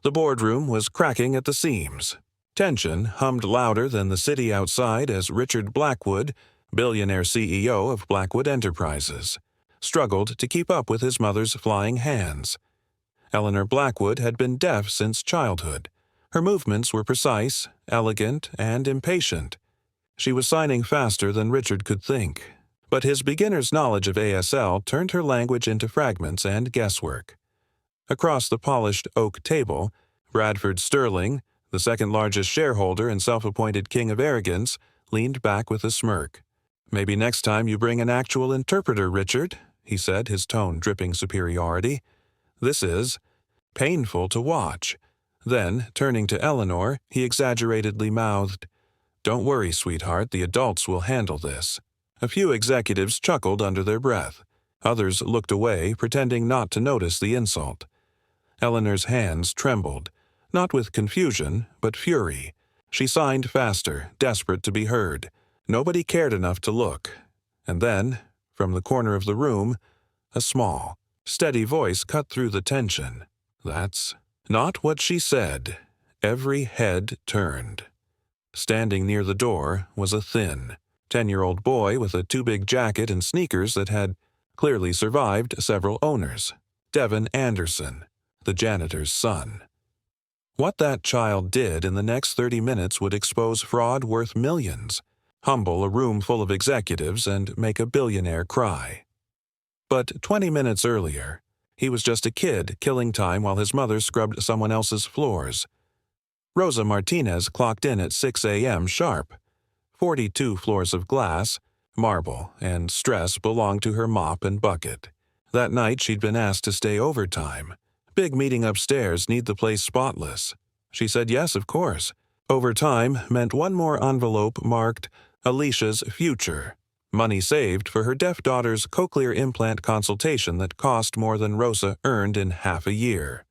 The boardroom was cracking at the seams. Tension hummed louder than the city outside as Richard Blackwood, billionaire CEO of Blackwood Enterprises, struggled to keep up with his mother's flying hands. Eleanor Blackwood had been deaf since childhood. Her movements were precise, elegant, and impatient. She was signing faster than Richard could think, but his beginner's knowledge of ASL turned her language into fragments and guesswork. Across the polished oak table, Bradford Sterling, the second-largest shareholder and self-appointed king of arrogance, leaned back with a smirk. "Maybe next time you bring an actual interpreter, Richard," he said, his tone dripping superiority. "This is painful to watch." Then, turning to Eleanor, he exaggeratedly mouthed, "Don't worry, sweetheart, the adults will handle this." A few executives chuckled under their breath. Others looked away, pretending not to notice the insult. Eleanor's hands trembled, not with confusion, but fury. She signed faster, desperate to be heard. Nobody cared enough to look. And then, from the corner of the room, a small, steady voice cut through the tension. "That's not what she said." Every head turned. Standing near the door was a thin, 10-year-old boy with a too-big jacket and sneakers that had clearly survived several owners. Devin Anderson, the janitor's son. What that child did in the next 30 minutes would expose fraud worth millions, humble a room full of executives, and make a billionaire cry. But 20 minutes earlier, he was just a kid killing time while his mother scrubbed someone else's floors. Rosa Martinez clocked in at 6 a.m. sharp. 42 floors of glass, marble, and stress belonged to her mop and bucket. That night she'd been asked to stay overtime. Big meeting upstairs, need the place spotless. She said yes, of course. Overtime meant one more envelope marked Alicia's future. Money saved for her deaf daughter's cochlear implant consultation that cost more than Rosa earned in half a year.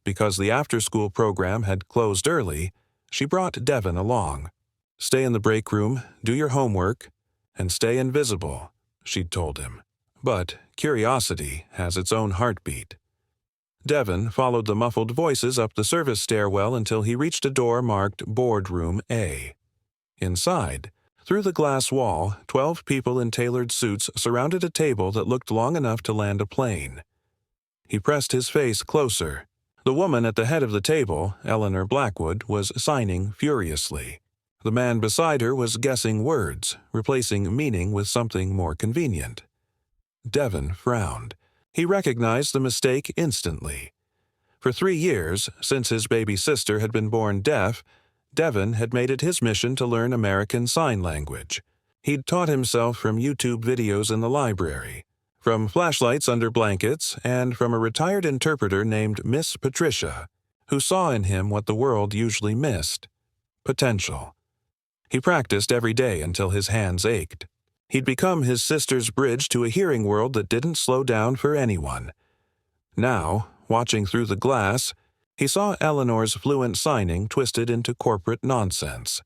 Because the after-school program had closed early, she brought Devin along. "Stay in the break room, do your homework, and stay invisible," she'd told him. But curiosity has its own heartbeat. Devin followed the muffled voices up the service stairwell until he reached a door marked Boardroom A. Inside, through the glass wall, 12 people in tailored suits surrounded a table that looked long enough to land a plane. He pressed his face closer. The woman at the head of the table, Eleanor Blackwood, was signing furiously. The man beside her was guessing words, replacing meaning with something more convenient. Devin frowned. He recognized the mistake instantly. For 3 years, since his baby sister had been born deaf, Devin had made it his mission to learn American Sign Language. He'd taught himself from YouTube videos in the library, from flashlights under blankets, and from a retired interpreter named Miss Patricia, who saw in him what the world usually missed: potential. He practiced every day until his hands ached. He'd become his sister's bridge to a hearing world that didn't slow down for anyone. Now, watching through the glass, he saw Eleanor's fluent signing twisted into corporate nonsense.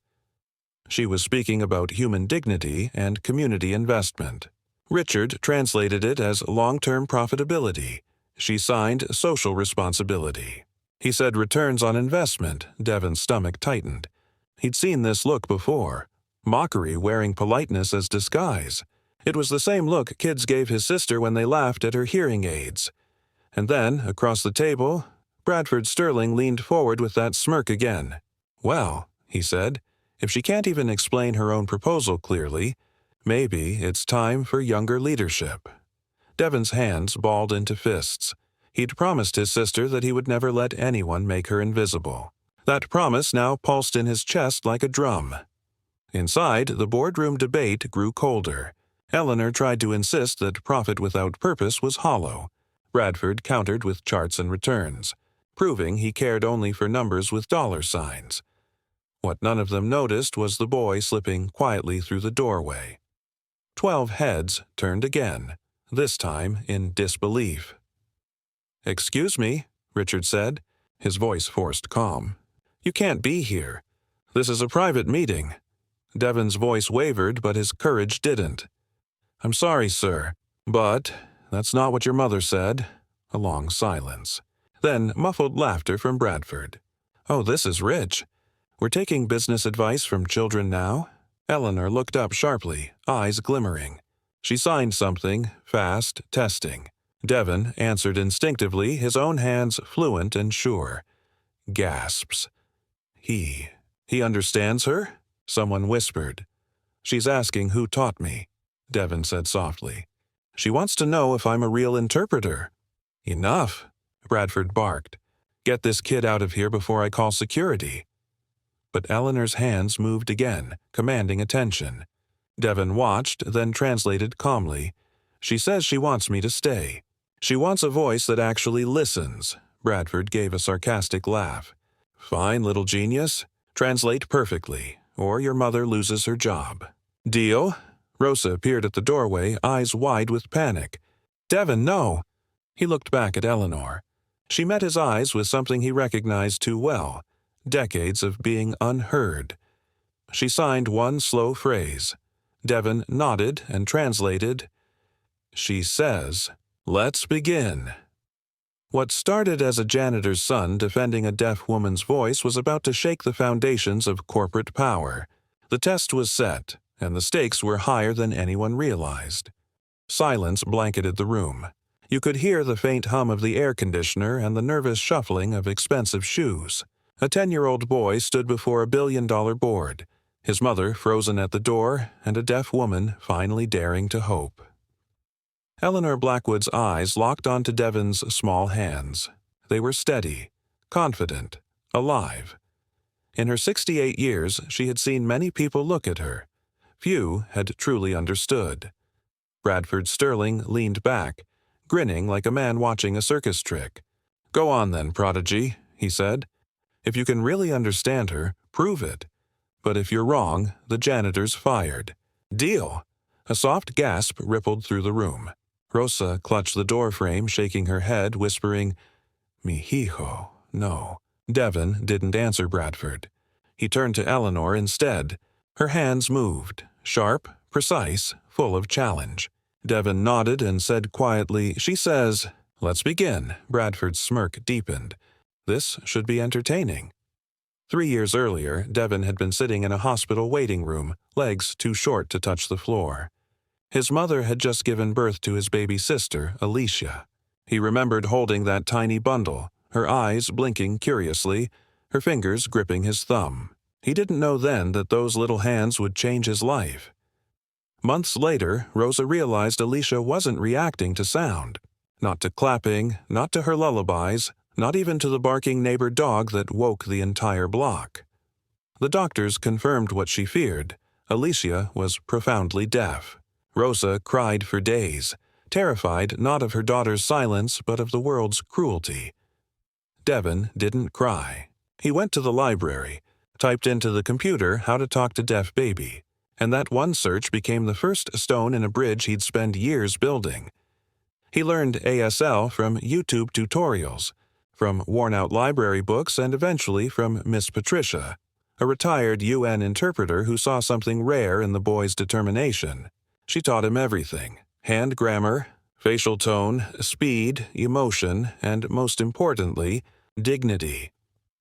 She was speaking about human dignity and community investment. Richard translated it as long-term profitability. She signed social responsibility. He said returns on investment. Devin's stomach tightened. He'd seen this look before. Mockery wearing politeness as disguise. It was the same look kids gave his sister when they laughed at her hearing aids. And then, across the table, Bradford Sterling leaned forward with that smirk again. "Well," he said, "if she can't even explain her own proposal clearly, maybe it's time for younger leadership." Devin's hands balled into fists. He'd promised his sister that he would never let anyone make her invisible. That promise now pulsed in his chest like a drum. Inside, the boardroom debate grew colder. Eleanor tried to insist that profit without purpose was hollow. Bradford countered with charts and returns, proving he cared only for numbers with dollar signs. What none of them noticed was the boy slipping quietly through the doorway. 12 heads turned again, this time in disbelief. "Excuse me," Richard said, his voice forced calm. "You can't be here. This is a private meeting." Devin's voice wavered, but his courage didn't. "I'm sorry, sir, but that's not what your mother said." A long silence. Then muffled laughter from Bradford. "Oh, this is rich. We're taking business advice from children now?" Eleanor looked up sharply, eyes glimmering. She signed something, fast, testing. Devon answered instinctively, his own hands fluent and sure. Gasps. He understands her? Someone whispered. "She's asking who taught me," Devon said softly. "She wants to know if I'm a real interpreter." "Enough," Bradford barked. "Get this kid out of here before I call security." But Eleanor's hands moved again, commanding attention. Devon watched, then translated calmly. "She says she wants me to stay. She wants a voice that actually listens." Bradford gave a sarcastic laugh. "Fine, little genius. Translate perfectly, or your mother loses her job." "Deal?" Rosa appeared at the doorway, eyes wide with panic. "Devon, no!" He looked back at Eleanor. She met his eyes with something he recognized too well. Decades of being unheard. She signed one slow phrase. Devon nodded and translated. "She says, 'Let's begin.'" What started as a janitor's son defending a deaf woman's voice was about to shake the foundations of corporate power. The test was set, and the stakes were higher than anyone realized. Silence blanketed the room. You could hear the faint hum of the air conditioner and the nervous shuffling of expensive shoes. A 10-year-old boy stood before a billion-dollar board, his mother frozen at the door, and a deaf woman finally daring to hope. Eleanor Blackwood's eyes locked onto Devon's small hands. They were steady, confident, alive. In her 68 years, she had seen many people look at her. Few had truly understood. Bradford Sterling leaned back, grinning like a man watching a circus trick. "Go on then, prodigy," he said. "If you can really understand her, prove it. But if you're wrong, the janitor's fired." "Deal!" A soft gasp rippled through the room. Rosa clutched the doorframe, shaking her head, whispering, "Mi hijo, no." Devon didn't answer Bradford. He turned to Eleanor instead. Her hands moved, sharp, precise, full of challenge. Devon nodded and said quietly, "She says, 'Let's begin.'" Bradford's smirk deepened. "This should be entertaining." 3 years earlier, Devon had been sitting in a hospital waiting room, legs too short to touch the floor. His mother had just given birth to his baby sister, Alicia. He remembered holding that tiny bundle, her eyes blinking curiously, her fingers gripping his thumb. He didn't know then that those little hands would change his life. Months later, Rosa realized Alicia wasn't reacting to sound. Not to clapping, not to her lullabies, not even to the barking neighbor dog that woke the entire block. The doctors confirmed what she feared. Alicia was profoundly deaf. Rosa cried for days, terrified not of her daughter's silence but of the world's cruelty. Devon didn't cry. He went to the library, typed into the computer how to talk to deaf baby, and that one search became the first stone in a bridge he'd spent years building. He learned ASL from YouTube tutorials, from worn-out library books, and eventually from Miss Patricia, a retired UN interpreter who saw something rare in the boy's determination. She taught him everything: hand grammar, facial tone, speed, emotion, and most importantly, dignity.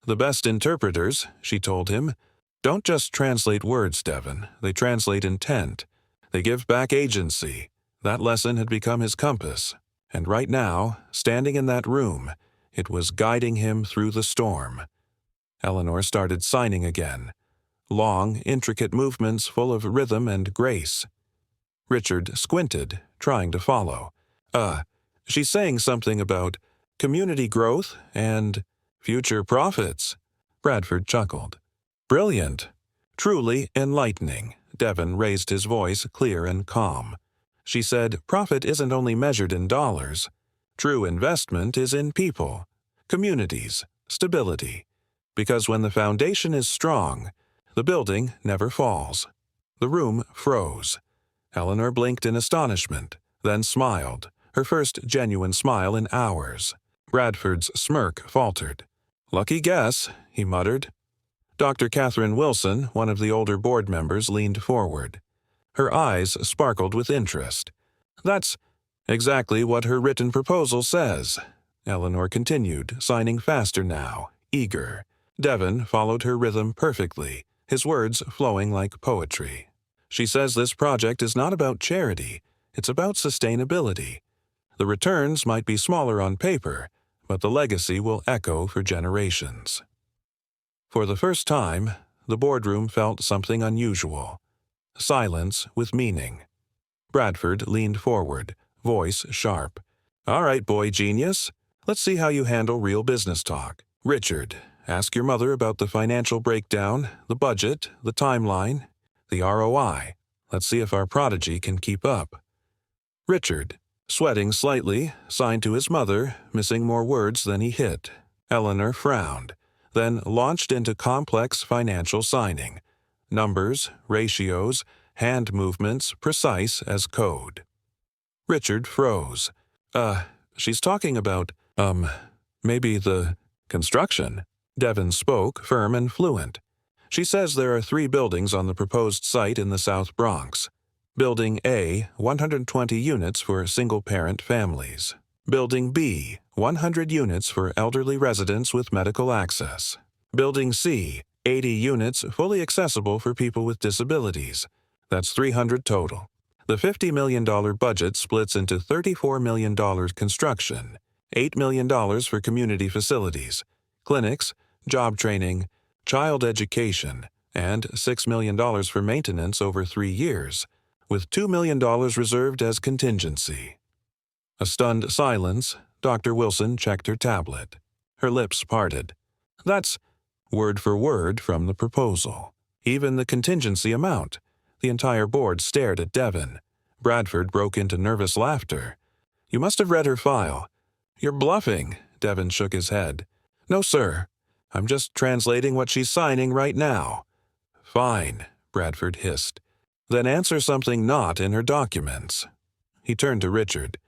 "The best interpreters," she told him, "don't just translate words, Devon. They translate intent. They give back agency." That lesson had become his compass, and right now, standing in that room, it was guiding him through the storm. Eleanor started signing again. Long, intricate movements full of rhythm and grace. Richard squinted, trying to follow. She's saying something about community growth and future profits." Bradford chuckled. "Brilliant. Truly enlightening." Devon raised his voice, clear and calm. She said, "Profit isn't only measured in dollars. True investment is in people, communities, stability. Because when the foundation is strong, the building never falls." The room froze. Eleanor blinked in astonishment, then smiled, her first genuine smile in hours. Bradford's smirk faltered. "Lucky guess," he muttered. Dr. Catherine Wilson, one of the older board members, leaned forward. Her eyes sparkled with interest. "That's exactly what her written proposal says." Eleanor continued, signing faster now, eager. Devon followed her rhythm perfectly, his words flowing like poetry. She says this project is not about charity, it's about sustainability. The returns might be smaller on paper, but the legacy will echo for generations. For the first time, the boardroom felt something unusual. Silence with meaning. Bradford leaned forward, voice sharp. "All right, boy genius. Let's see how you handle real business talk. Richard, ask your mother about the financial breakdown, the budget, the timeline, the ROI. Let's see if our prodigy can keep up." Richard, sweating slightly, signed to his mother, missing more words than he hit. Eleanor frowned, then launched into complex financial signing. Numbers, ratios, hand movements precise as code. Richard froze. She's talking about, maybe the construction." Devon spoke, firm and fluent. "She says there are 3 buildings on the proposed site in the South Bronx. Building A, 120 units for single-parent families. Building B, 100 units for elderly residents with medical access. Building C, 80 units fully accessible for people with disabilities. That's 300 total. The $50 million budget splits into $34 million construction, $8 million for community facilities, clinics, job training, child education, and $6 million for maintenance over 3 years, with $2 million reserved as contingency." A stunned silence. Dr. Wilson checked her tablet. Her lips parted. "That's word for word from the proposal. Even the contingency amount." The entire board stared at Devon. Bradford broke into nervous laughter. "You must have read her file." "You're bluffing." Devon shook his head. "No, sir. I'm just translating what she's signing right now." "Fine," Bradford hissed. "Then answer something not in her documents." He turned to Richard.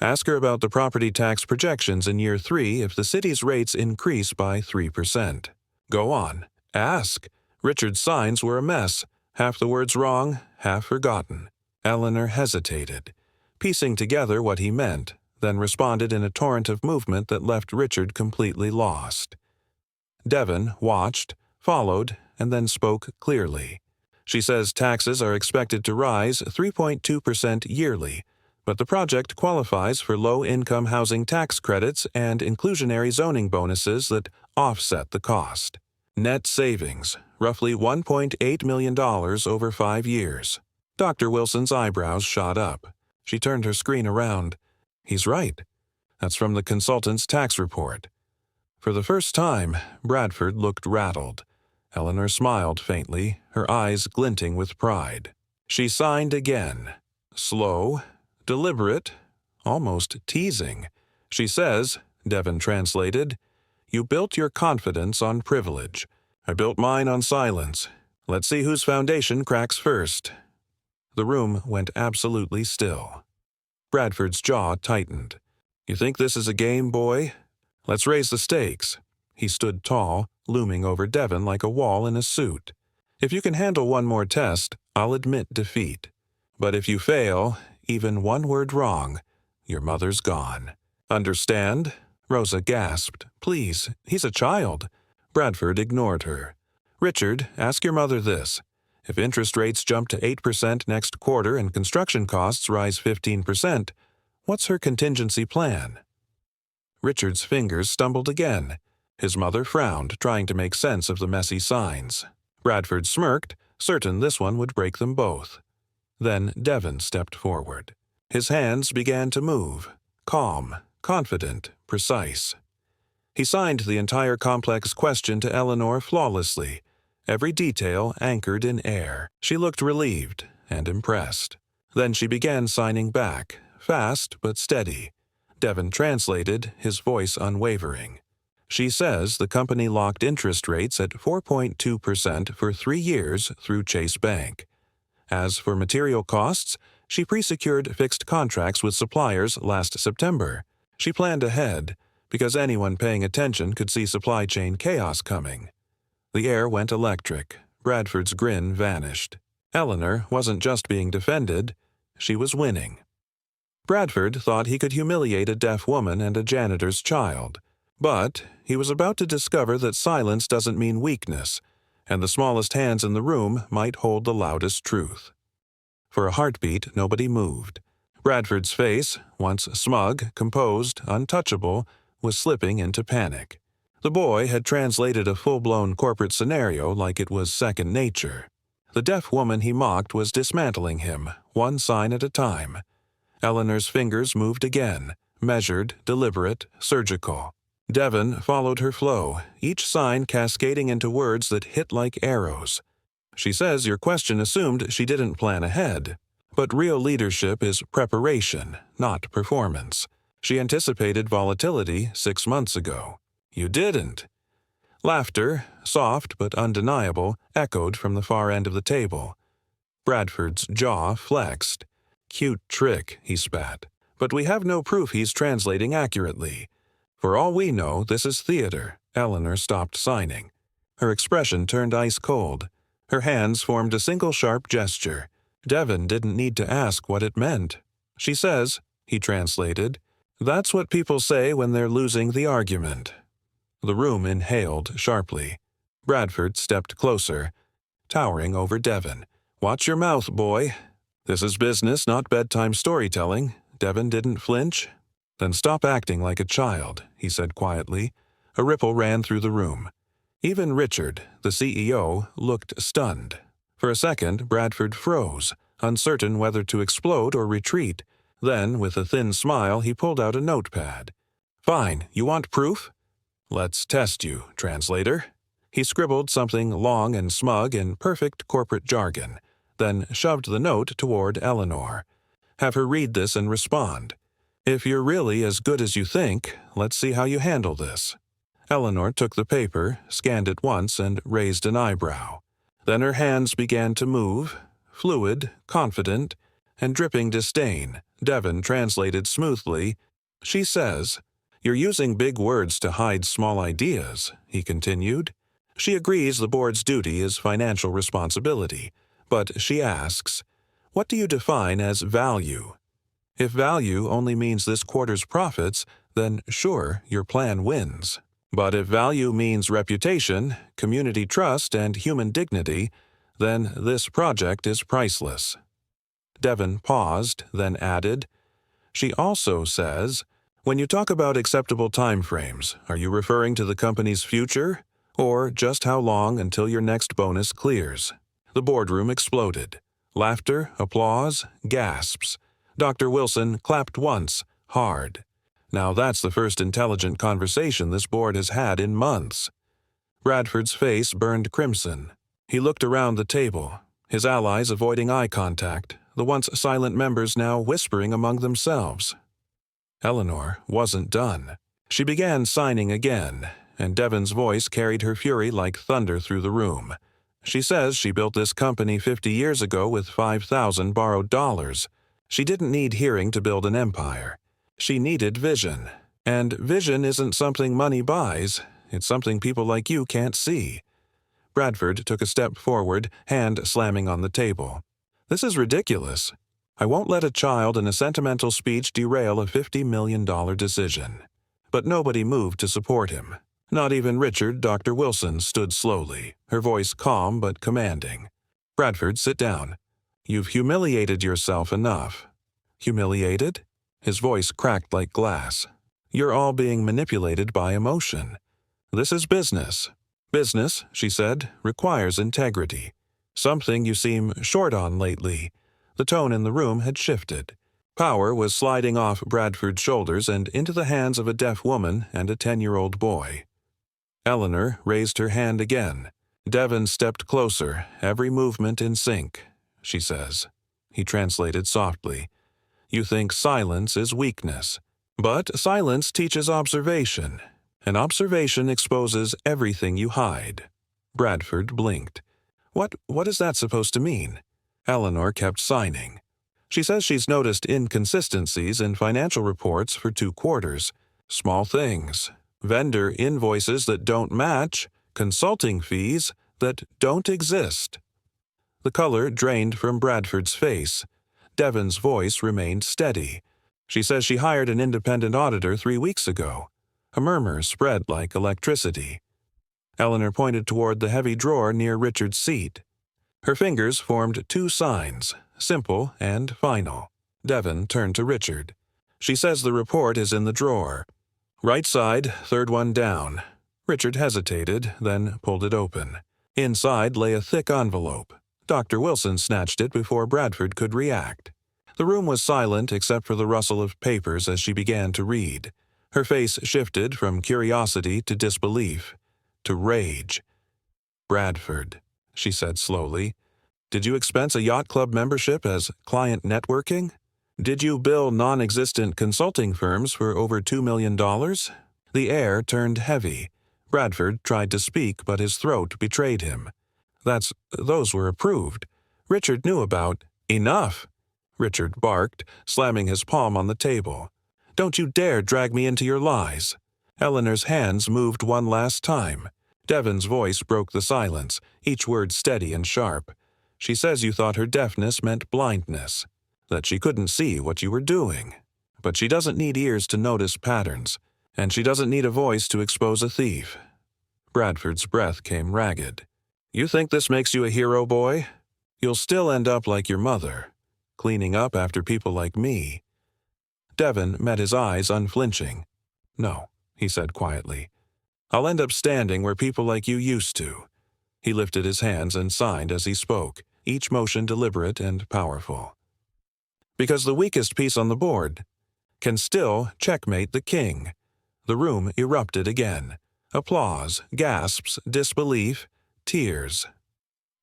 "Ask her about the property tax projections in year 3 if the city's rates increase by 3%. Go on. Ask." Richard's signs were a mess, half the words wrong, half forgotten. Eleanor hesitated, piecing together what he meant, then responded in a torrent of movement that left Richard completely lost. Devon watched, followed, and then spoke clearly. "She says taxes are expected to rise 3.2% yearly, but the project qualifies for low-income housing tax credits and inclusionary zoning bonuses that offset the cost. Net savings, roughly $1.8 million over 5 years. Dr. Wilson's eyebrows shot up. She turned her screen around. "He's right. That's from the consultant's tax report." For the first time, Bradford looked rattled. Eleanor smiled faintly, her eyes glinting with pride. She signed again. Slow, deliberate, almost teasing. She says, Devon translated, "You built your confidence on privilege. I built mine on silence. Let's see whose foundation cracks first." The room went absolutely still. Bradford's jaw tightened. "You think this is a game, boy? Let's raise the stakes." He stood tall, looming over Devon like a wall in a suit. "If you can handle one more test, I'll admit defeat. But if you fail, even one word wrong, your mother's gone. Understand?" Rosa gasped. "Please, he's a child." Bradford ignored her. "Richard, ask your mother this. If interest rates jump to 8% next quarter and construction costs rise 15%, what's her contingency plan?" Richard's fingers stumbled again. His mother frowned, trying to make sense of the messy signs. Bradford smirked, certain this one would break them both. Then Devon stepped forward. His hands began to move, calm, confident, precise. He signed the entire complex question to Eleanor flawlessly, every detail anchored in air. She looked relieved and impressed. Then she began signing back, fast but steady. Devon translated, his voice unwavering. "She says the company locked interest rates at 4.2% for 3 years through Chase Bank. As for material costs, she pre-secured fixed contracts with suppliers last September. She planned ahead, because anyone paying attention could see supply chain chaos coming." The air went electric. Bradford's grin vanished. Eleanor wasn't just being defended, she was winning. Bradford thought he could humiliate a deaf woman and a janitor's child. But he was about to discover that silence doesn't mean weakness, and the smallest hands in the room might hold the loudest truth. For a heartbeat, nobody moved. Bradford's face, once smug, composed, untouchable, was slipping into panic. The boy had translated a full-blown corporate scenario like it was second nature. The deaf woman he mocked was dismantling him, one sign at a time. Eleanor's fingers moved again, measured, deliberate, surgical. Devon followed her flow, each sign cascading into words that hit like arrows. She says your question assumed she didn't plan ahead. But real leadership is preparation, not performance. She anticipated volatility 6 months ago. You didn't. Laughter, soft but undeniable, echoed from the far end of the table. Bradford's jaw flexed. Cute trick, he spat. But we have no proof he's translating accurately. For all we know, this is theater. Eleanor stopped signing. Her expression turned ice cold. Her hands formed a single sharp gesture. Devon didn't need to ask what it meant. She says, he translated, that's what people say when they're losing the argument. The room inhaled sharply. Bradford stepped closer, towering over Devon. Watch your mouth, boy. This is business, not bedtime storytelling. Devon didn't flinch. Then stop acting like a child, he said quietly. A ripple ran through the room. Even Richard, the CEO, looked stunned. For a second, Bradford froze, uncertain whether to explode or retreat. Then, with a thin smile, he pulled out a notepad. Fine, you want proof? Let's test you, translator. He scribbled something long and smug in perfect corporate jargon, then shoved the note toward Eleanor. Have her read this and respond. If you're really as good as you think, let's see how you handle this. Eleanor took the paper, scanned it once, and raised an eyebrow. Then her hands began to move, fluid, confident, and dripping disdain. Devon translated smoothly. She says, "You're using big words to hide small ideas," he continued. She agrees the board's duty is financial responsibility, but she asks, what do you define as value? If value only means this quarter's profits, then sure, your plan wins. But if value means reputation, community trust, and human dignity, then this project is priceless. Devon paused, then added, she also says, when you talk about acceptable timeframes, are you referring to the company's future, or just how long until your next bonus clears? The boardroom exploded. Laughter, applause, gasps. Dr. Wilson clapped once, hard. Now that's the first intelligent conversation this board has had in months. Bradford's face burned crimson. He looked around the table, his allies avoiding eye contact, the once silent members now whispering among themselves. Eleanor wasn't done. She began signing again, and Devon's voice carried her fury like thunder through the room. She says she built this company 50 years ago with 5,000 borrowed dollars. She didn't need hearing to build an empire. She needed vision. And vision isn't something money buys. It's something people like you can't see. Bradford took a step forward, hand slamming on the table. This is ridiculous. I won't let a child in a sentimental speech derail a $50 million decision. But nobody moved to support him. Not even Richard, Dr. Wilson, stood slowly, her voice calm but commanding. Bradford, sit down. You've humiliated yourself enough. Humiliated? His voice cracked like glass. You're all being manipulated by emotion. This is business. Business, she said, requires integrity. Something you seem short on lately. The tone in the room had shifted. Power was sliding off Bradford's shoulders and into the hands of a deaf woman and a 10-year-old boy. Eleanor raised her hand again. Devon stepped closer, every movement in sync. She says. He translated softly. You think silence is weakness. But silence teaches observation. And observation exposes everything you hide. Bradford blinked. What is that supposed to mean? Eleanor kept signing. She says she's noticed inconsistencies in financial reports for 2 quarters. Small things. Vendor invoices that don't match. Consulting fees that don't exist. The color drained from Bradford's face. Devon's voice remained steady. She says she hired an independent auditor 3 weeks ago. A murmur spread like electricity. Eleanor pointed toward the heavy drawer near Richard's seat. Her fingers formed two signs, simple and final. Devon turned to Richard. She says the report is in the drawer. Right side, third one down. Richard hesitated, then pulled it open. Inside lay a thick envelope. Dr. Wilson snatched it before Bradford could react. The room was silent except for the rustle of papers as she began to read. Her face shifted from curiosity to disbelief, to rage. "Bradford," she said slowly, "did you expense a yacht club membership as client networking? Did you bill non-existent consulting firms for over $2 million? The air turned heavy. Bradford tried to speak, but his throat betrayed him. Those were approved. Richard knew about. "Enough!" Richard barked, slamming his palm on the table. "Don't you dare drag me into your lies." Eleanor's hands moved one last time. Devon's voice broke the silence, each word steady and sharp. "She says you thought her deafness meant blindness, that she couldn't see what you were doing. But she doesn't need ears to notice patterns, and she doesn't need a voice to expose a thief." Bradford's breath came ragged. "You think this makes you a hero, boy? You'll still end up like your mother, cleaning up after people like me." Devon met his eyes unflinching. "No," he said quietly. "I'll end up standing where people like you used to." He lifted his hands and signed as he spoke, each motion deliberate and powerful. "Because the weakest piece on the board can still checkmate the king." The room erupted again. Applause, gasps, disbelief, tears.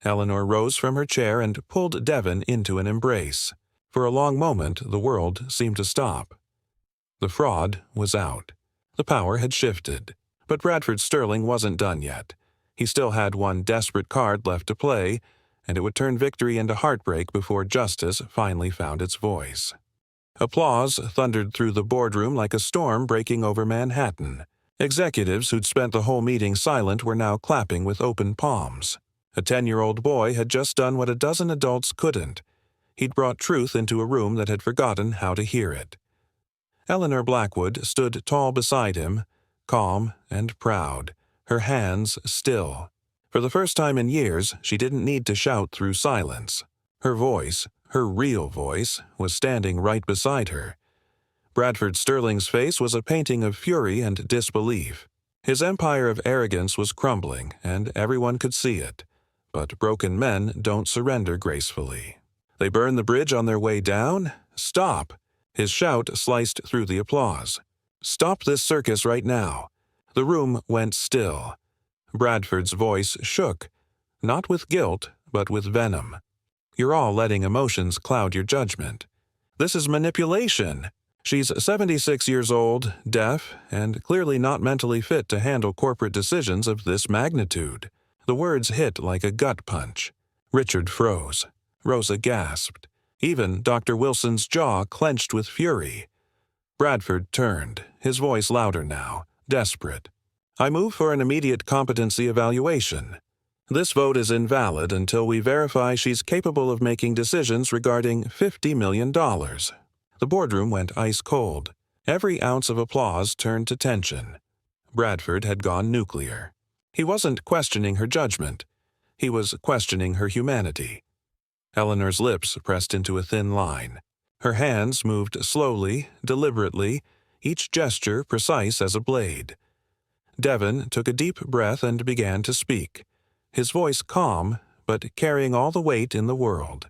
Eleanor rose from her chair and pulled Devon into an embrace. For a long moment, the world seemed to stop. The fraud was out. The power had shifted. But Bradford Sterling wasn't done yet. He still had one desperate card left to play, and it would turn victory into heartbreak before justice finally found its voice. Applause thundered through the boardroom like a storm breaking over Manhattan. Executives who'd spent the whole meeting silent were now clapping with open palms. A 10-year-old boy had just done what a dozen adults couldn't. He'd brought truth into a room that had forgotten how to hear it. Eleanor Blackwood stood tall beside him, calm and proud, her hands still. For the first time in years, she didn't need to shout through silence. Her voice, her real voice, was standing right beside her. Bradford Sterling's face was a painting of fury and disbelief. His empire of arrogance was crumbling, and everyone could see it. But broken men don't surrender gracefully. They burn the bridge on their way down? Stop! His shout sliced through the applause. "Stop this circus right now." The room went still. Bradford's voice shook, not with guilt, but with venom. "You're all letting emotions cloud your judgment. This is manipulation. She's 76 years old, deaf, and clearly not mentally fit to handle corporate decisions of this magnitude." The words hit like a gut punch. Richard froze. Rosa gasped. Even Dr. Wilson's jaw clenched with fury. Bradford turned, his voice louder now, desperate. "I move for an immediate competency evaluation. This vote is invalid until we verify she's capable of making decisions regarding $50 million. The boardroom went ice cold. Every ounce of applause turned to tension. Bradford had gone nuclear. He wasn't questioning her judgment. He was questioning her humanity. Eleanor's lips pressed into a thin line. Her hands moved slowly, deliberately, each gesture precise as a blade. Devon took a deep breath and began to speak, his voice calm, but carrying all the weight in the world.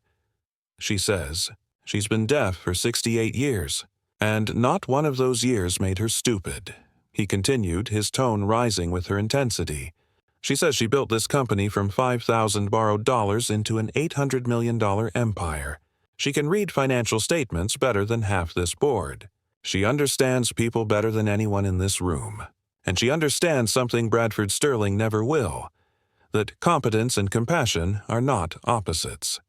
"She says she's been deaf for 68 years, and not one of those years made her stupid," he continued, his tone rising with her intensity. "She says she built this company from 5,000 borrowed dollars into an $800 million empire. She can read financial statements better than half this board. She understands people better than anyone in this room. And she understands something Bradford Sterling never will, that competence and compassion are not opposites."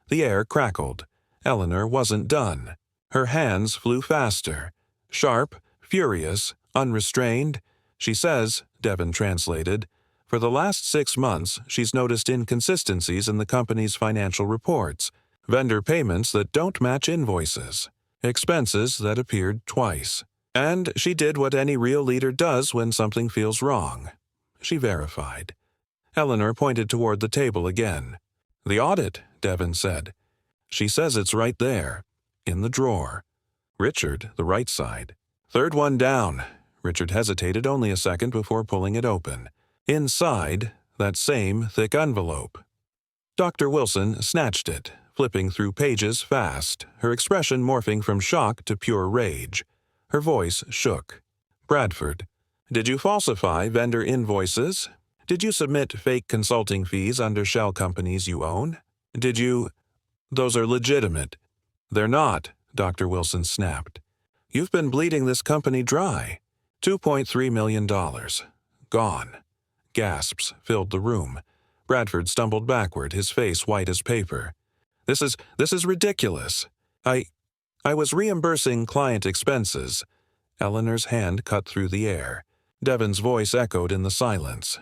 The air crackled. Eleanor wasn't done. Her hands flew faster. Sharp, furious, unrestrained. "She says," Devon translated, "for the last 6 months she's noticed inconsistencies in the company's financial reports, vendor payments that don't match invoices. expenses that appeared twice. And she did what any real leader does when something feels wrong. She verified. Eleanor pointed toward the table again. "The audit," Devon said. "She says it's right there, in the drawer." Richard, the right side. "Third one down." Richard hesitated only a second before pulling it open. Inside, that same thick envelope. Dr. Wilson snatched it, flipping through pages fast, her expression morphing from shock to pure rage. Her voice shook. "Bradford, did you falsify vendor invoices? Did you submit fake consulting fees under shell companies you own? Did you—" "Those are legitimate." "They're not," Dr. Wilson snapped. "You've been bleeding this company dry. $2.3 million. Gone." Gasps filled the room. Bradford stumbled backward, his face white as paper. This is ridiculous. I was reimbursing client expenses." Eleanor's hand cut through the air. Devon's voice echoed in the silence.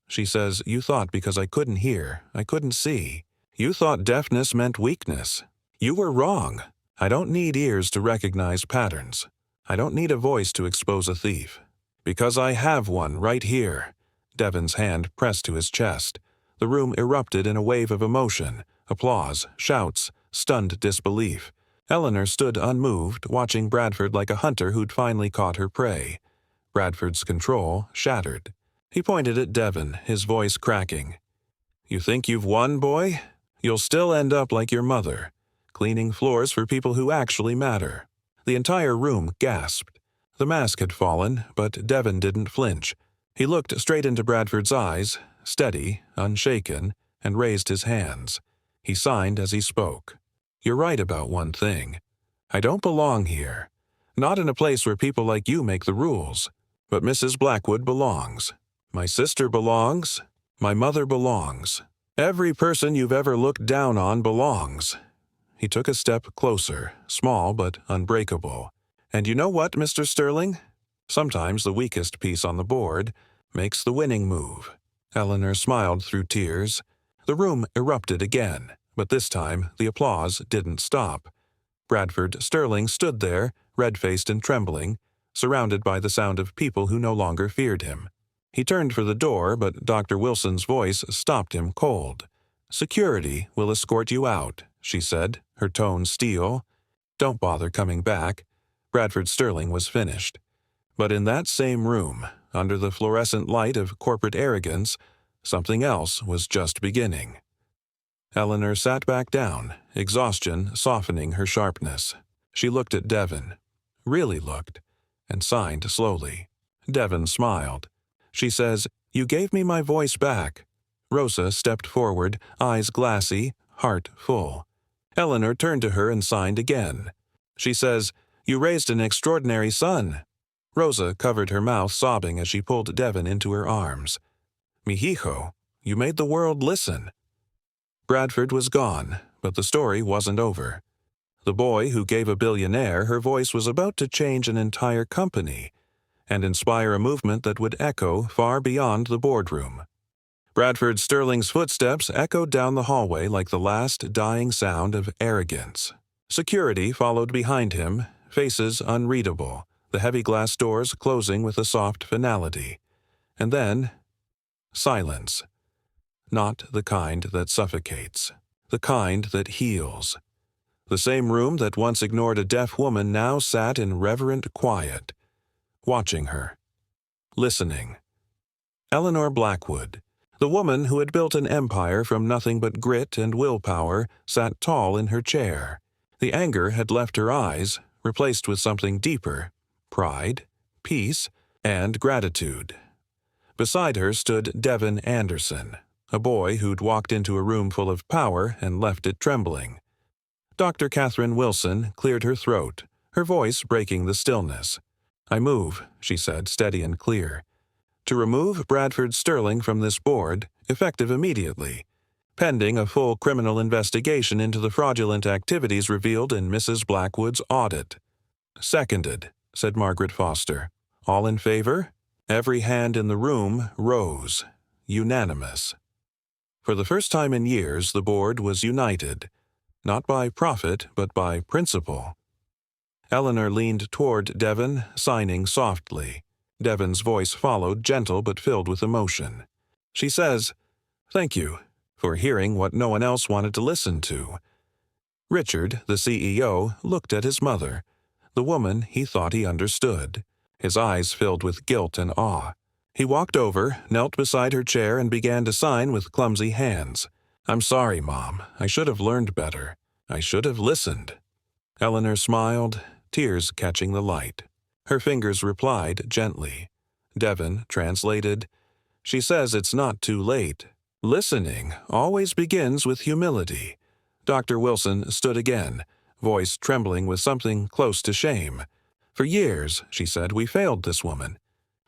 "She says, you thought because I couldn't hear, I couldn't see. You thought deafness meant weakness. You were wrong. I don't need ears to recognize patterns. I don't need a voice to expose a thief. Because I have one right here." Devon's hand pressed to his chest. The room erupted in a wave of emotion, applause, shouts, stunned disbelief. Eleanor stood unmoved, watching Bradford like a hunter who'd finally caught her prey. Bradford's control shattered. He pointed at Devon, his voice cracking. "You think you've won, boy? You'll still end up like your mother, cleaning floors for people who actually matter." The entire room gasped. The mask had fallen, but Devon didn't flinch. He looked straight into Bradford's eyes, steady, unshaken, and raised his hands. He signed as he spoke. "You're right about one thing. I don't belong here. Not in a place where people like you make the rules. But Mrs. Blackwood belongs. My sister belongs. My mother belongs. Every person you've ever looked down on belongs." He took a step closer, small but unbreakable. "And you know what, Mr. Sterling? Sometimes the weakest piece on the board makes the winning move." Eleanor smiled through tears. The room erupted again, but this time the applause didn't stop. Bradford Sterling stood there, red-faced and trembling, surrounded by the sound of people who no longer feared him. He turned for the door, but Dr. Wilson's voice stopped him cold. "Security will escort you out," she said, her tone steel. "Don't bother coming back." Bradford Sterling was finished. But in that same room, under the fluorescent light of corporate arrogance, something else was just beginning. Eleanor sat back down, exhaustion softening her sharpness. She looked at Devon, really looked, and signed slowly. Devon smiled. She says, "You gave me my voice back." Rosa stepped forward, eyes glassy, heart full. Eleanor turned to her and signed again. She says, "You raised an extraordinary son." Rosa covered her mouth, sobbing as she pulled Devon into her arms. "Mihijo, you made the world listen." Bradford was gone, but the story wasn't over. The boy who gave a billionaire her voice was about to change an entire company and inspire a movement that would echo far beyond the boardroom. Bradford Sterling's footsteps echoed down the hallway like the last dying sound of arrogance. Security followed behind him, faces unreadable, the heavy glass doors closing with a soft finality. And then, silence. Not the kind that suffocates, the kind that heals. The same room that once ignored a deaf woman now sat in reverent quiet, watching her, listening. Eleanor Blackwood, the woman who had built an empire from nothing but grit and willpower, sat tall in her chair. The anger had left her eyes, replaced with something deeper: pride, peace, and gratitude. Beside her stood Devon Anderson, a boy who'd walked into a room full of power and left it trembling. Dr. Catherine Wilson cleared her throat, her voice breaking the stillness. "I move," she said, steady and clear, "to remove Bradford Sterling from this board, effective immediately, pending a full criminal investigation into the fraudulent activities revealed in Mrs. Blackwood's audit." "Seconded," said Margaret Foster. "All in favor?" Every hand in the room rose, unanimous. For the first time in years, the board was united, not by profit but by principle. Eleanor leaned toward Devon, signing softly. Devon's voice followed, gentle but filled with emotion. She says, "Thank you for hearing what no one else wanted to listen to." Richard, the CEO, looked at his mother, the woman he thought he understood. His eyes filled with guilt and awe. He walked over, knelt beside her chair, and began to sign with clumsy hands. "I'm sorry, Mom. I should have learned better. I should have listened." Eleanor smiled, tears catching the light. Her fingers replied gently. Devon translated, "She says it's not too late. Listening always begins with humility." Dr. Wilson stood again, voice trembling with something close to shame. "For years," she said, "we failed this woman.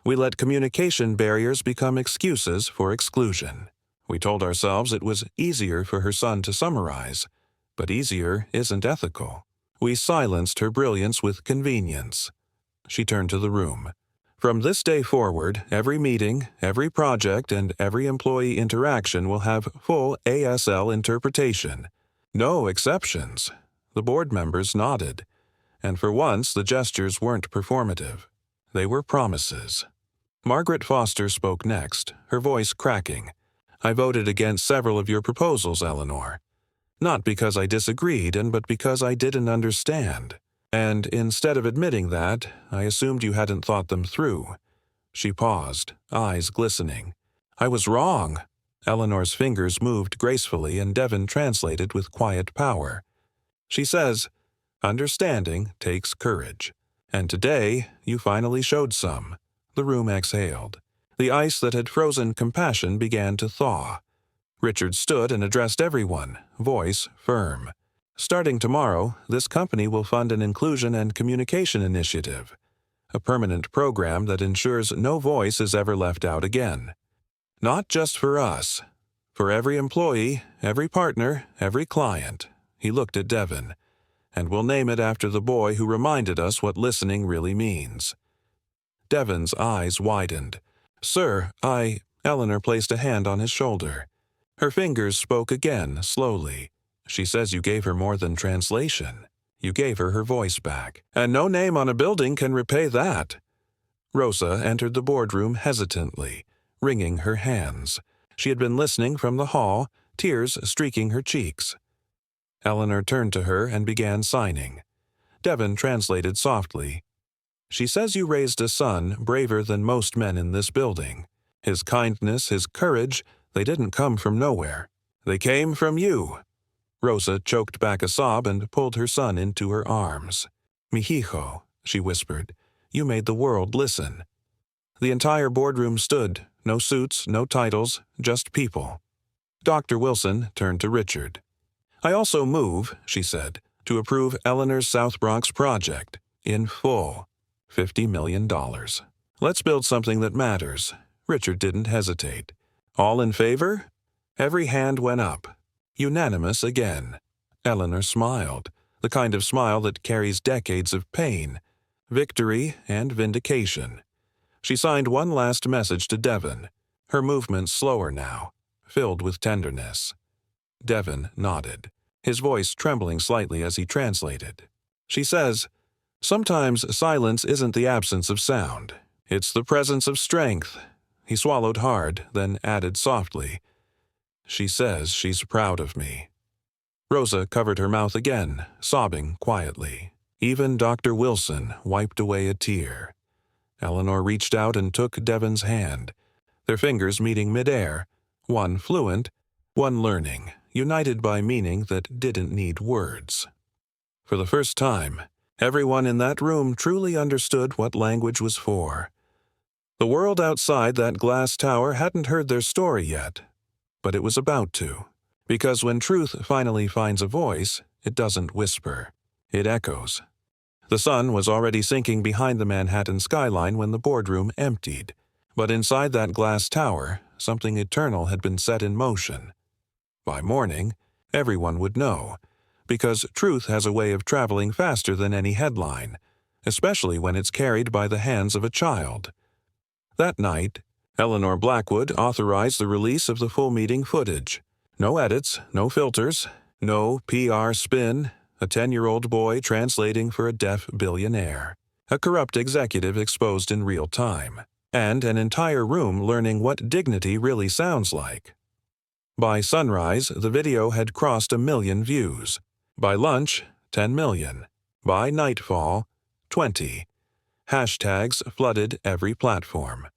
We let communication barriers become excuses for exclusion. We told ourselves it was easier for her son to summarize, but easier isn't ethical. We silenced her brilliance with convenience." She turned to the room. "From this day forward, every meeting, every project, and every employee interaction will have full ASL interpretation. No exceptions." The board members nodded, and for once the gestures weren't performative. They were promises. Margaret Foster spoke next, her voice cracking. "I voted against several of your proposals, Eleanor. Not because I disagreed, but because I didn't understand. And instead of admitting that, I assumed you hadn't thought them through." She paused, eyes glistening. "I was wrong." Eleanor's fingers moved gracefully, and Devon translated with quiet power. She says, "Understanding takes courage. And today, you finally showed some." The room exhaled. The ice that had frozen compassion began to thaw. Richard stood and addressed everyone, voice firm. "Starting tomorrow, this company will fund an inclusion and communication initiative, a permanent program that ensures no voice is ever left out again. Not just for us. For every employee, every partner, every client." He looked at Devon. "And we'll name it after the boy who reminded us what listening really means." Devon's eyes widened. "Sir, Eleanor placed a hand on his shoulder. Her fingers spoke again, slowly. "She says you gave her more than translation. You gave her voice back. And no name on a building can repay that." Rosa entered the boardroom hesitantly, wringing her hands. She had been listening from the hall, tears streaking her cheeks. Eleanor turned to her and began signing. Devon translated softly. "She says you raised a son braver than most men in this building. His kindness, his courage, they didn't come from nowhere. They came from you." Rosa choked back a sob and pulled her son into her arms. "Mi hijo," she whispered, "you made the world listen." The entire boardroom stood, no suits, no titles, just people. Dr. Wilson turned to Richard. "I also move," she said, "to approve Eleanor's South Bronx project, in full. $50 million. Let's build something that matters." Richard didn't hesitate. "All in favor?" Every hand went up. Unanimous again. Eleanor smiled, the kind of smile that carries decades of pain, victory, and vindication. She signed one last message to Devon, her movements slower now, filled with tenderness. Devon nodded, his voice trembling slightly as he translated. She says, "Sometimes silence isn't the absence of sound. It's the presence of strength." He swallowed hard, then added softly, "She says she's proud of me." Rosa covered her mouth again, sobbing quietly. Even Dr. Wilson wiped away a tear. Eleanor reached out and took Devon's hand, their fingers meeting midair, one fluent, one learning, united by meaning that didn't need words. For the first time, everyone in that room truly understood what language was for. The world outside that glass tower hadn't heard their story yet, but it was about to. Because when truth finally finds a voice, it doesn't whisper. It echoes. The sun was already sinking behind the Manhattan skyline when the boardroom emptied. But inside that glass tower, something eternal had been set in motion. By morning, everyone would know, because truth has a way of traveling faster than any headline, especially when it's carried by the hands of a child. That night, Eleanor Blackwood authorized the release of the full meeting footage. No edits, no filters, no PR spin, a 10-year-old boy translating for a deaf billionaire, a corrupt executive exposed in real time, and an entire room learning what dignity really sounds like. By sunrise, the video had crossed 1 million views. By lunch, 10 million. By nightfall, 20. Hashtags flooded every platform.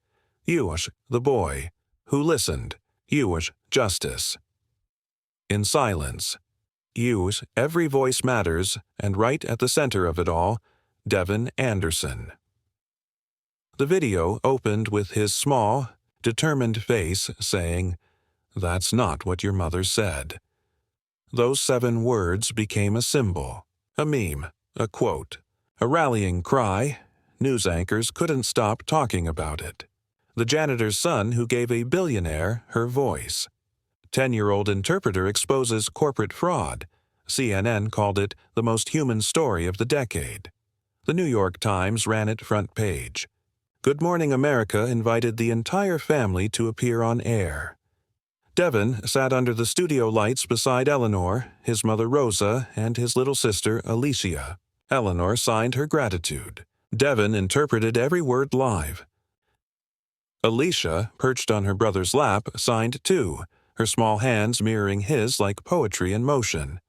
Yush, the boy, who listened. Yush, justice. In silence. Yush, every voice matters, and right at the center of it all, Devin Anderson. The video opened with his small, determined face saying, "That's not what your mother said." Those 7 words became a symbol, a meme, a quote, a rallying cry. News anchors couldn't stop talking about it. The janitor's son who gave a billionaire her voice. 10-year-old interpreter exposes corporate fraud. CNN called it the most human story of the decade. The New York Times ran it front page. Good Morning America invited the entire family to appear on air. Devin sat under the studio lights beside Eleanor, his mother Rosa, and his little sister Alicia. Eleanor signed her gratitude. Devin interpreted every word live. Alicia, perched on her brother's lap, signed too, her small hands mirroring his like poetry in motion.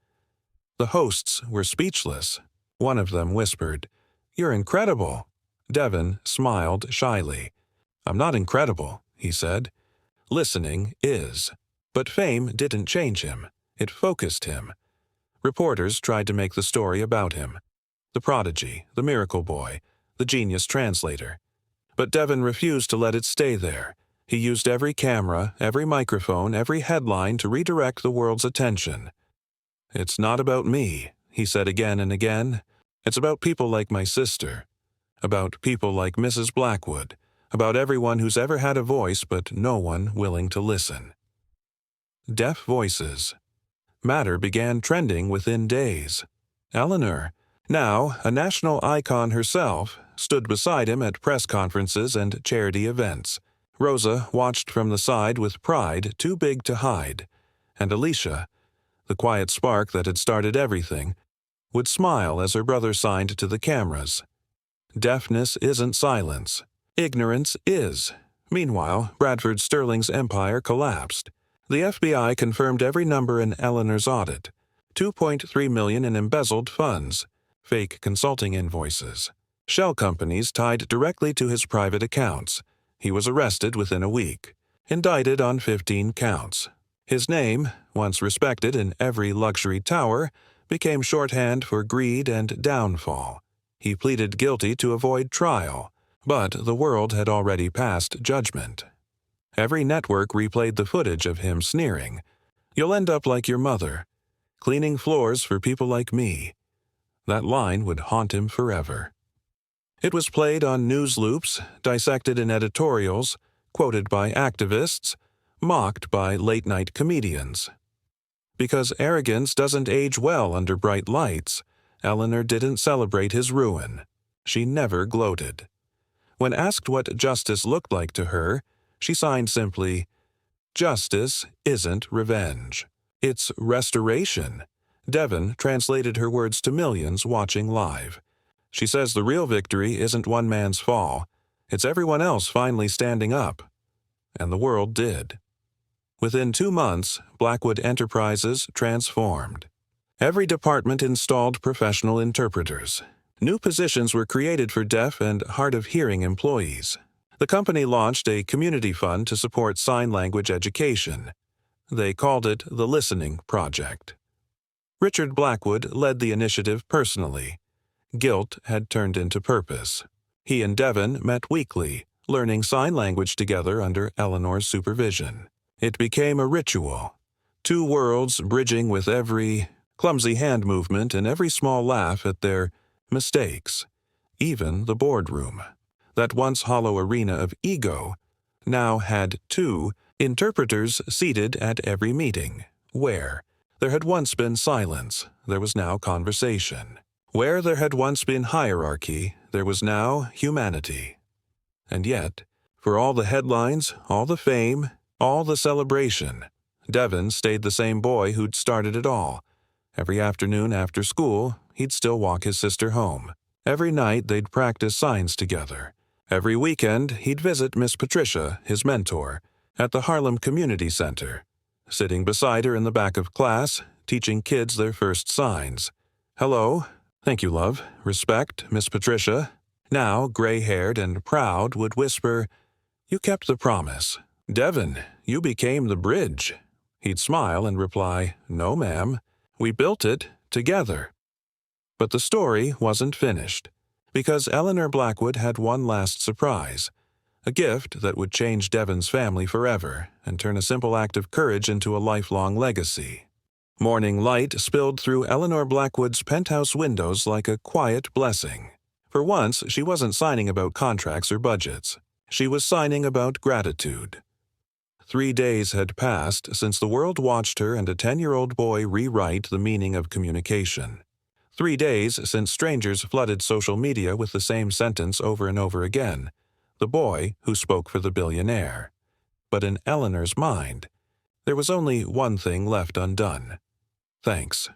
The hosts were speechless. One of them whispered, "You're incredible." Devin smiled shyly. "I'm not incredible," he said. "Listening is." But fame didn't change him. It focused him. Reporters tried to make the story about him. The prodigy, the miracle boy, the genius translator. But Devin refused to let it stay there. He used every camera, every microphone, every headline to redirect the world's attention. "It's not about me," he said again and again. "It's about people like my sister. About people like Mrs. Blackwood. About everyone who's ever had a voice but no one willing to listen." Deaf voices. Matter began trending within days. Eleanor, now a national icon herself, stood beside him at press conferences and charity events. Rosa watched from the side with pride too big to hide. And Alicia, the quiet spark that had started everything, would smile as her brother signed to the cameras. Deafness isn't silence. Ignorance is. Meanwhile, Bradford Sterling's empire collapsed. The FBI confirmed every number in Eleanor's audit. 2.3 million in embezzled funds, fake consulting invoices, shell companies tied directly to his private accounts. He was arrested within a week, indicted on 15 counts. His name, once respected in every luxury tower, became shorthand for greed and downfall. He pleaded guilty to avoid trial, but the world had already passed judgment. Every network replayed the footage of him sneering, "You'll end up like your mother, cleaning floors for people like me." That line would haunt him forever. It was played on news loops, dissected in editorials, quoted by activists, mocked by late-night comedians. Because arrogance doesn't age well under bright lights, Eleanor didn't celebrate his ruin. She never gloated. When asked what justice looked like to her, she signed simply, "Justice isn't revenge. It's restoration." Devin translated her words to millions watching live. She says the real victory isn't one man's fall. It's everyone else finally standing up. And the world did. Within 2 months, Blackwood Enterprises transformed. Every department installed professional interpreters. New positions were created for deaf and hard-of-hearing employees. The company launched a community fund to support sign language education. They called it the Listening Project. Richard Blackwood led the initiative personally. Guilt had turned into purpose. He and Devin met weekly, learning sign language together under Eleanor's supervision. It became a ritual. 2 worlds bridging with every clumsy hand movement and every small laugh at their mistakes. Even the boardroom, that once hollow arena of ego, now had 2 interpreters seated at every meeting. Where there had once been silence, there was now conversation. Where there had once been hierarchy, there was now humanity. And yet, for all the headlines, all the fame, all the celebration, Devin stayed the same boy who'd started it all, Every afternoon after school, he'd still walk his sister home. Every night they'd practice signs together. Every weekend he'd visit Miss Patricia, his mentor, at the Harlem Community Center, sitting beside her in the back of class, teaching kids their first signs. Hello. Thank you, love. Respect, Miss Patricia. Now, gray-haired and proud, would whisper, You kept the promise. Devin, you became the bridge. He'd smile and reply, No, ma'am. We built it together. But the story wasn't finished, because Eleanor Blackwood had one last surprise, a gift that would change Devin's family forever and turn a simple act of courage into a lifelong legacy. Morning light spilled through Eleanor Blackwood's penthouse windows like a quiet blessing. For once, she wasn't signing about contracts or budgets. She was signing about gratitude. 3 days had passed since the world watched her and a 10-year-old boy rewrite the meaning of communication. 3 days since strangers flooded social media with the same sentence over and over again, the boy who spoke for the billionaire. But in Eleanor's mind, there was only one thing left undone. Thanks.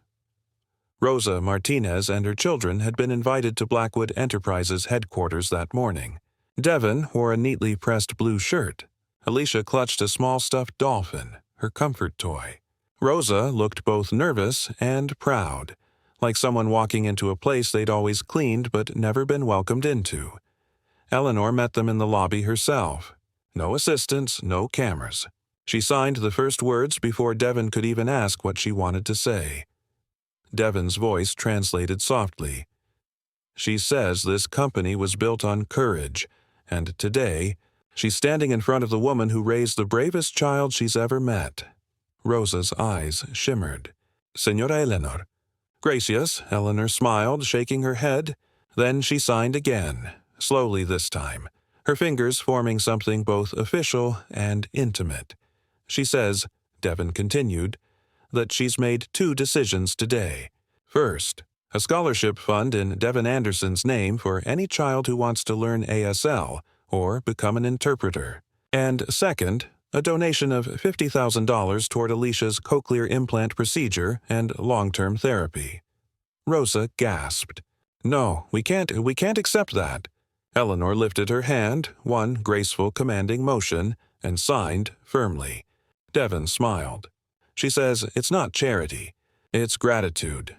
Rosa Martinez and her children had been invited to Blackwood Enterprises headquarters that morning. Devin wore a neatly pressed blue shirt. Alicia clutched a small stuffed dolphin, her comfort toy. Rosa looked both nervous and proud, like someone walking into a place they'd always cleaned but never been welcomed into. Eleanor met them in the lobby herself. No assistants, no cameras. She signed the first words before Devin could even ask what she wanted to say. Devin's voice translated softly. She says this company was built on courage, and today, she's standing in front of the woman who raised the bravest child she's ever met. Rosa's eyes shimmered. Señora Eleanor. Gracious, Eleanor smiled, shaking her head. Then she signed again, slowly this time, her fingers forming something both official and intimate. She says, Devin continued, that she's made 2 decisions today. First, a scholarship fund in Devin Anderson's name for any child who wants to learn ASL or become an interpreter. And second, a donation of $50,000 toward Alicia's cochlear implant procedure and long-term therapy. Rosa gasped. No, we can't accept that. Eleanor lifted her hand, one graceful commanding motion, and signed firmly. Devin smiled. She says it's not charity, it's gratitude.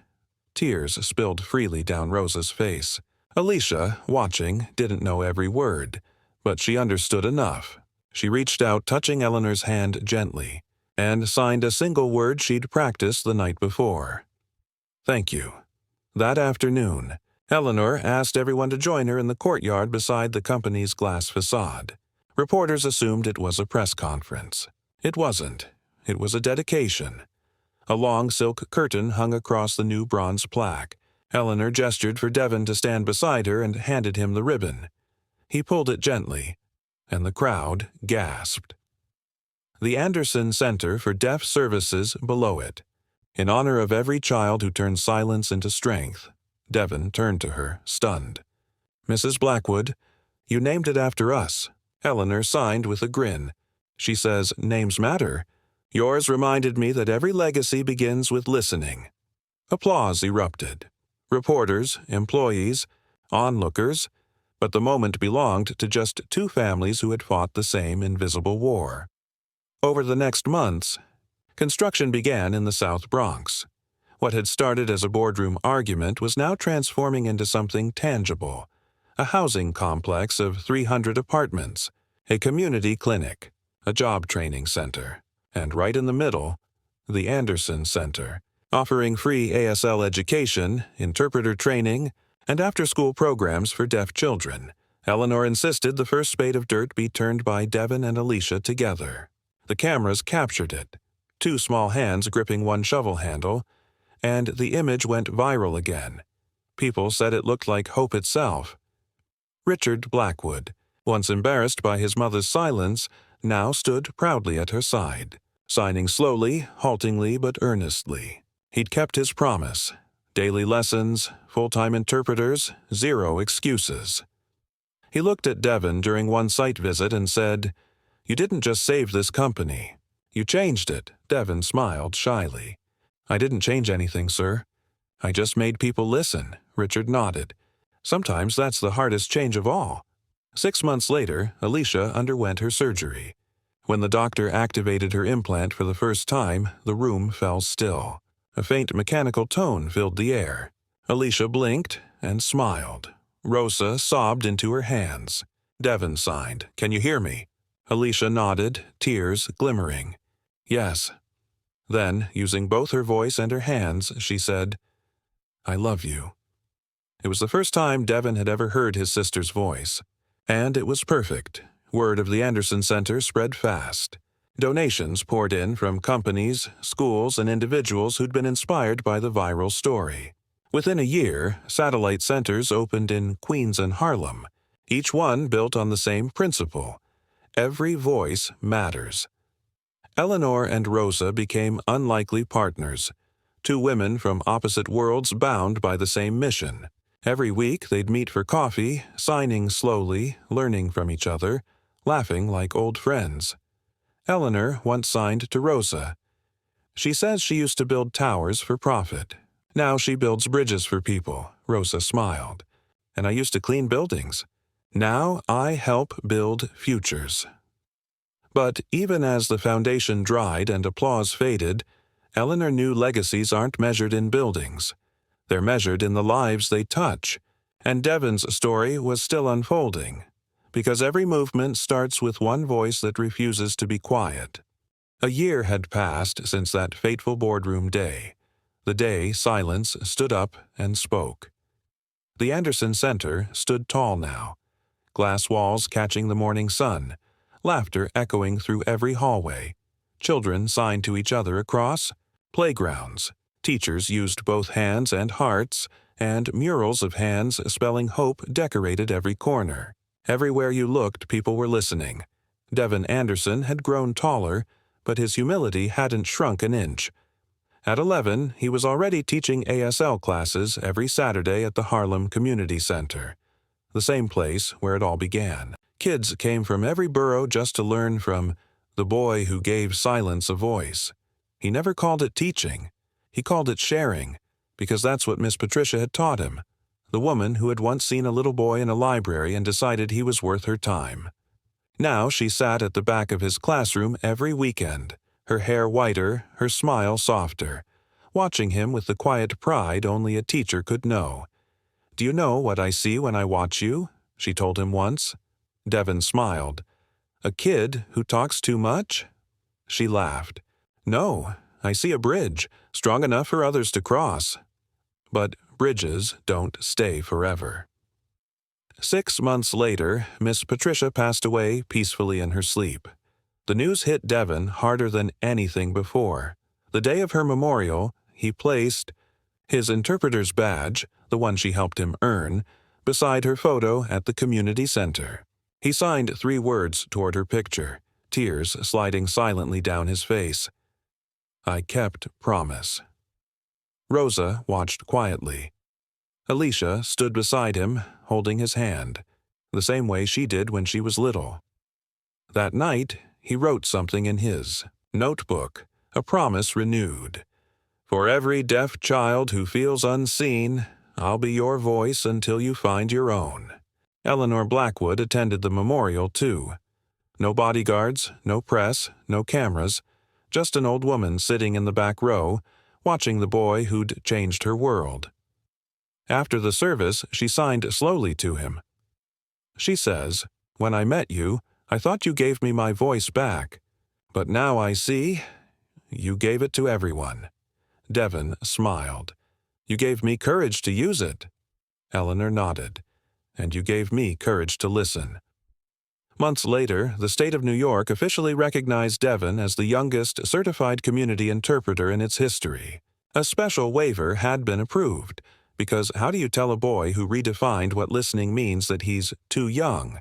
Tears spilled freely down Rosa's face. Alicia, watching, didn't know every word, but she understood enough. She reached out, touching Eleanor's hand gently, and signed a single word she'd practiced the night before. Thank you. That afternoon, Eleanor asked everyone to join her in the courtyard beside the company's glass facade. Reporters assumed it was a press conference. It wasn't. It was a dedication. A long silk curtain hung across the new bronze plaque. Eleanor gestured for Devin to stand beside her and handed him the ribbon. He pulled it gently, and the crowd gasped. The Anderson Center for Deaf Services below it. In honor of every child who turned silence into strength, Devin turned to her, stunned. Mrs. Blackwood, you named it after us. Eleanor signed with a grin. She says, names matter. Yours reminded me that every legacy begins with listening. Applause erupted. Reporters, employees, onlookers, but the moment belonged to just 2 families who had fought the same invisible war. Over the next months, construction began in the South Bronx. What had started as a boardroom argument was now transforming into something tangible, a housing complex of 300 apartments, a community clinic, a job training center, and right in the middle, the Anderson Center, offering free ASL education, interpreter training, and after-school programs for deaf children. Eleanor insisted the first spade of dirt be turned by Devin and Alicia together. The cameras captured it, 2 small hands gripping one shovel handle, and the image went viral again. People said it looked like hope itself. Richard Blackwood, once embarrassed by his mother's silence, now stood proudly at her side, signing slowly, haltingly but earnestly. He'd kept his promise. Daily lessons, full-time interpreters, 0 excuses. He looked at Devin during one site visit and said, You didn't just save this company. You changed it. Devin smiled shyly. I didn't change anything, sir. I just made people listen, Richard nodded. Sometimes that's the hardest change of all. 6 months later, Alicia underwent her surgery. When the doctor activated her implant for the first time, the room fell still. A faint mechanical tone filled the air. Alicia blinked and smiled. Rosa sobbed into her hands. Devin signed, "Can you hear me?" Alicia nodded, tears glimmering. "Yes." Then, using both her voice and her hands, she said, "I love you." It was the first time Devin had ever heard his sister's voice. And it was perfect. Word of the Anderson Center spread fast. Donations poured in from companies, schools, and individuals who'd been inspired by the viral story. Within a year, satellite centers opened in Queens and Harlem, each one built on the same principle. Every voice matters. Eleanor and Rosa became unlikely partners, two women from opposite worlds bound by the same mission. Every week they'd meet for coffee, signing slowly, learning from each other, laughing like old friends. Eleanor once signed to Rosa. She says she used to build towers for profit. Now she builds bridges for people, Rosa smiled. And I used to clean buildings. Now I help build futures. But even as the foundation dried and applause faded, Eleanor knew legacies aren't measured in buildings. They're measured in the lives they touch, and Devin's story was still unfolding, because every movement starts with one voice that refuses to be quiet. A year had passed since that fateful boardroom day, the day silence stood up and spoke. The Anderson Center stood tall now, glass walls catching the morning sun, laughter echoing through every hallway, children signed to each other across playgrounds. Teachers used both hands and hearts, and murals of hands spelling hope decorated every corner. Everywhere you looked, people were listening. Devin Anderson had grown taller, but his humility hadn't shrunk an inch. At 11, he was already teaching ASL classes every Saturday at the Harlem Community Center, the same place where it all began. Kids came from every borough just to learn from the boy who gave silence a voice. He never called it teaching. He called it sharing, because that's what Miss Patricia had taught him, the woman who had once seen a little boy in a library and decided he was worth her time. Now she sat at the back of his classroom every weekend, her hair whiter, her smile softer, watching him with the quiet pride only a teacher could know. "Do you know what I see when I watch you?" she told him once. Devin smiled. "A kid who talks too much?" She laughed. "No, I see a bridge, strong enough for others to cross." But bridges don't stay forever. 6 months later, Miss Patricia passed away peacefully in her sleep. The news hit Devin harder than anything before. The day of her memorial, he placed his interpreter's badge, the one she helped him earn, beside her photo at the community center. He signed 3 words toward her picture, tears sliding silently down his face. "I kept promise." Rosa watched quietly. Alicia stood beside him, holding his hand, the same way she did when she was little. That night, he wrote something in his notebook, a promise renewed. "For every deaf child who feels unseen, I'll be your voice until you find your own." Eleanor Blackwood attended the memorial, too. No bodyguards, no press, no cameras, just an old woman sitting in the back row, watching the boy who'd changed her world. After the service, she signed slowly to him. She says, "When I met you, I thought you gave me my voice back. But now I see, you gave it to everyone." Devin smiled. "You gave me courage to use it." Eleanor nodded. "And you gave me courage to listen." Months later, the state of New York officially recognized Devin as the youngest certified community interpreter in its history. A special waiver had been approved, because how do you tell a boy who redefined what listening means that he's too young?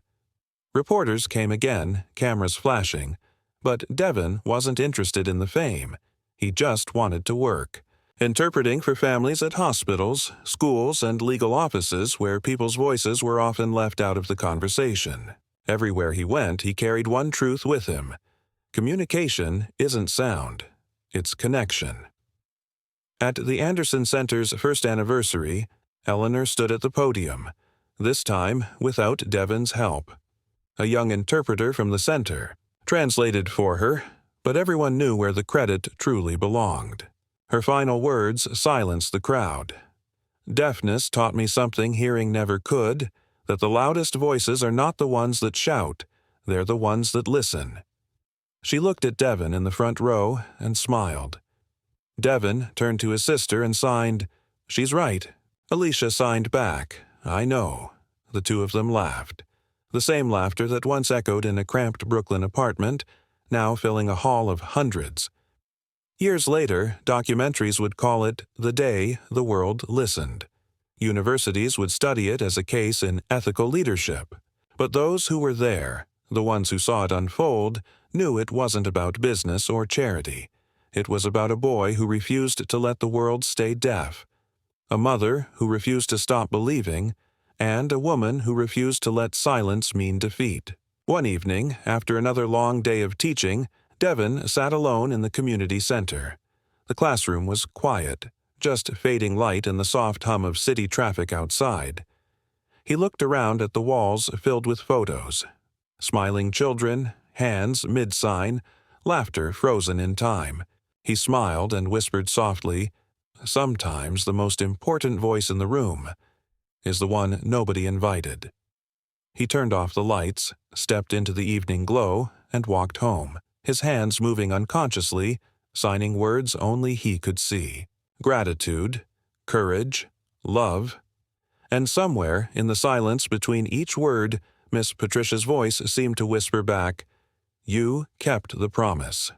Reporters came again, cameras flashing, but Devin wasn't interested in the fame. He just wanted to work, interpreting for families at hospitals, schools, and legal offices where people's voices were often left out of the conversation. Everywhere he went, he carried one truth with him. Communication isn't sound, it's connection. At the Anderson Center's first anniversary, Eleanor stood at the podium, this time without Devin's help. A young interpreter from the center translated for her, but everyone knew where the credit truly belonged. Her final words silenced the crowd. "Deafness taught me something hearing never could, that the loudest voices are not the ones that shout, they're the ones that listen." She looked at Devin in the front row and smiled. Devin turned to his sister and signed, "She's right." Alicia signed back, "I know." The two of them laughed. The same laughter that once echoed in a cramped Brooklyn apartment, now filling a hall of hundreds. Years later, documentaries would call it the day the world listened. Universities would study it as a case in ethical leadership. But those who were there, the ones who saw it unfold, knew it wasn't about business or charity. It was about a boy who refused to let the world stay deaf, a mother who refused to stop believing, and a woman who refused to let silence mean defeat. One evening, after another long day of teaching, Devin sat alone in the community center. The classroom was quiet, just fading light and the soft hum of city traffic outside. He looked around at the walls filled with photos. Smiling children, hands mid-sign, laughter frozen in time. He smiled and whispered softly, "Sometimes the most important voice in the room is the one nobody invited." He turned off the lights, stepped into the evening glow, and walked home, his hands moving unconsciously, signing words only he could see. Gratitude, courage, love. And somewhere in the silence between each word, Miss Patricia's voice seemed to whisper back, "You kept the promise."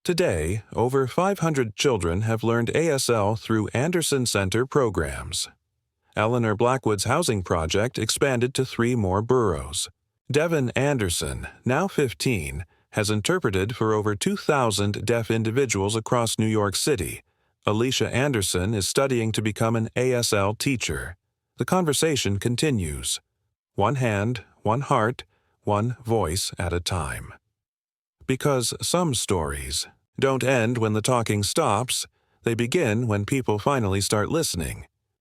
Today, over 500 children have learned ASL through Anderson Center programs. Eleanor Blackwood's housing project expanded to 3 more boroughs. Devin Anderson, now 15, has interpreted for over 2,000 deaf individuals across New York City. Alicia Anderson is studying to become an ASL teacher. The conversation continues. One hand, one heart, one voice at a time. Because some stories don't end when the talking stops, they begin when people finally start listening.